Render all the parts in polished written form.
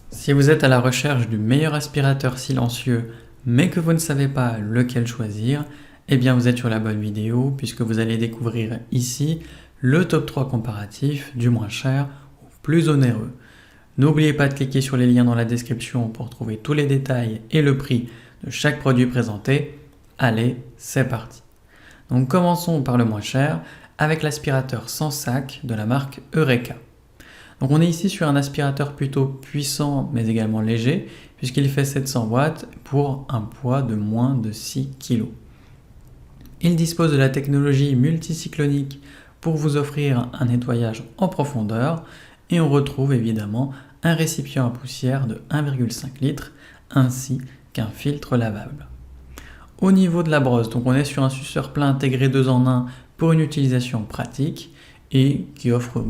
Si vous êtes à la recherche du meilleur aspirateur silencieux, mais que vous ne savez pas lequel choisir, eh bien vous êtes sur la bonne vidéo puisque vous allez découvrir ici le top 3 comparatif du moins cher au plus onéreux. N'oubliez pas de cliquer sur les liens dans la description pour trouver tous les détails et le prix de chaque produit présenté. Allez, c'est parti. Donc commençons par le moins cher avec l'aspirateur sans sac de la marque Eureka. Donc on est ici sur un aspirateur plutôt puissant mais également léger puisqu'il fait 700 watts pour un poids de moins de 6 kg. Il dispose de la technologie multicyclonique pour vous offrir un nettoyage en profondeur et on retrouve évidemment un récipient à poussière de 1,5 litre ainsi qu'un filtre lavable. Au niveau de la brosse, donc on est sur un suceur plein intégré 2 en 1 pour une utilisation pratique et qui offre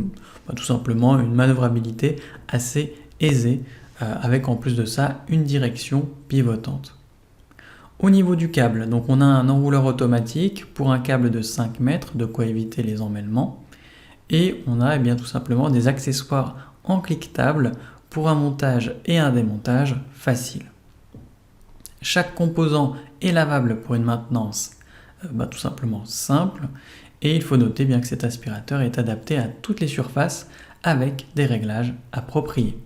tout simplement une manœuvrabilité assez aisée avec en plus de ça une direction pivotante. Au niveau du câble, donc on a un enrouleur automatique pour un câble de 5 mètres, de quoi éviter les emmêlements, et on a tout simplement des accessoires en cliquetable pour un montage et un démontage facile. Chaque composant est lavable pour une maintenance tout simplement simple. Et il faut noter bien que cet aspirateur est adapté à toutes les surfaces avec des réglages appropriés.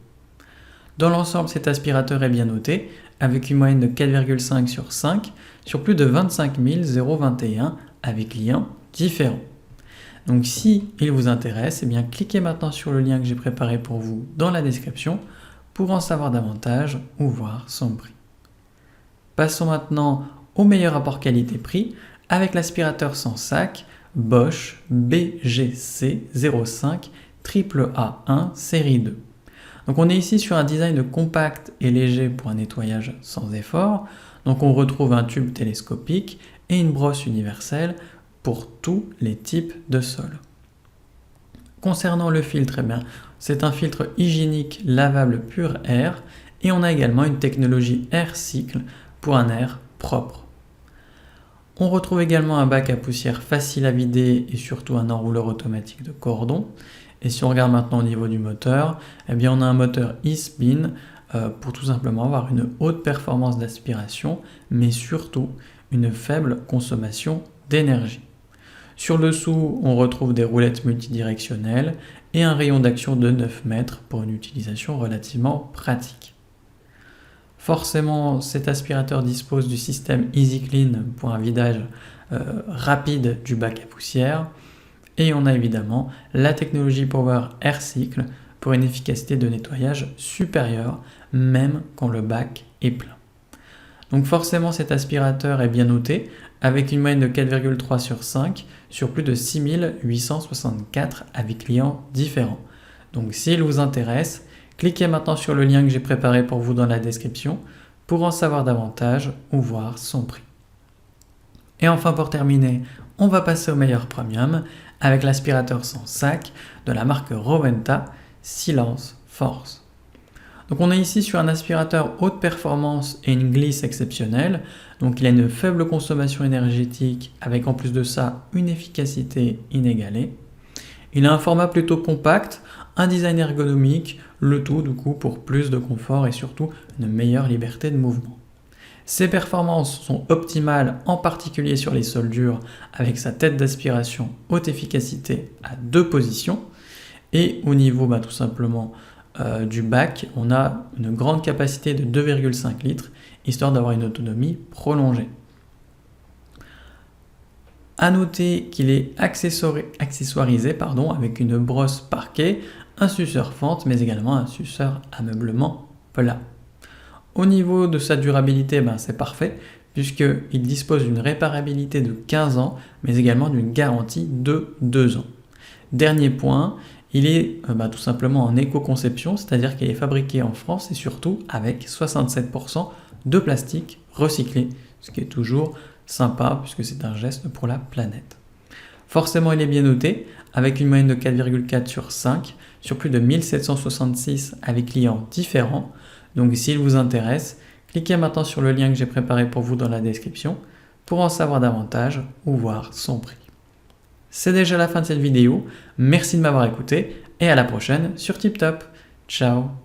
Dans l'ensemble, cet aspirateur est bien noté avec une moyenne de 4,5 sur 5 sur plus de 25 021 avec clients différents. Donc si il vous intéresse, cliquez maintenant sur le lien que j'ai préparé pour vous dans la description pour en savoir davantage ou voir son prix. Passons maintenant au meilleur rapport qualité-prix avec l'aspirateur sans sac Bosch BGC 05 AAA1 série 2. Donc on est ici sur un design compact et léger pour un nettoyage sans effort. Donc on retrouve un tube télescopique et une brosse universelle pour tous les types de sols. Concernant le filtre, c'est un filtre hygiénique lavable pur air et on a également une technologie AirCycle pour un air propre. On retrouve également un bac à poussière facile à vider et surtout un enrouleur automatique de cordon. Et si on regarde maintenant au niveau du moteur, on a un moteur e-spin pour tout simplement avoir une haute performance d'aspiration, mais surtout une faible consommation d'énergie. Sur le dessous, on retrouve des roulettes multidirectionnelles et un rayon d'action de 9 mètres pour une utilisation relativement pratique. Forcément, cet aspirateur dispose du système EasyClean pour un vidage rapide du bac à poussière. Et on a évidemment la technologie Power AirCycle pour une efficacité de nettoyage supérieure, même quand le bac est plein. Donc forcément, cet aspirateur est bien noté, avec une moyenne de 4,3 sur 5 sur plus de 6864 avis clients différents. Donc s'il vous intéresse, cliquez maintenant sur le lien que j'ai préparé pour vous dans la description pour en savoir davantage ou voir son prix. Et enfin pour terminer, on va passer au meilleur premium avec l'aspirateur sans sac de la marque Rowenta Silence Force. Donc on est ici sur un aspirateur haute performance et une glisse exceptionnelle. Donc il a une faible consommation énergétique avec en plus de ça une efficacité inégalée. Il a un format plutôt compact, un design ergonomique, le tout du coup pour plus de confort et surtout une meilleure liberté de mouvement. Ses performances sont optimales, en particulier sur les sols durs, avec sa tête d'aspiration haute efficacité à 2 positions. Et au niveau tout simplement du bac, on a une grande capacité de 2,5 litres, histoire d'avoir une autonomie prolongée. A noter qu'il est accessoirisé avec une brosse parquet, un suceur fente, mais également un suceur ameublement plat. Au niveau de sa durabilité, c'est parfait, puisqu'il dispose d'une réparabilité de 15 ans, mais également d'une garantie de 2 ans. Dernier point, il est tout simplement en éco-conception, c'est-à-dire qu'il est fabriqué en France et surtout avec 67% de plastique recyclé, ce qui est toujours sympa puisque c'est un geste pour la planète. Forcément, il est bien noté, avec une moyenne de 4,4 sur 5 sur plus de 1766 avec clients différents. Donc s'il vous intéresse, cliquez maintenant sur le lien que j'ai préparé pour vous dans la description pour en savoir davantage ou voir son prix. C'est déjà la fin de cette vidéo, merci de m'avoir écouté et à la prochaine sur TipTop. Ciao.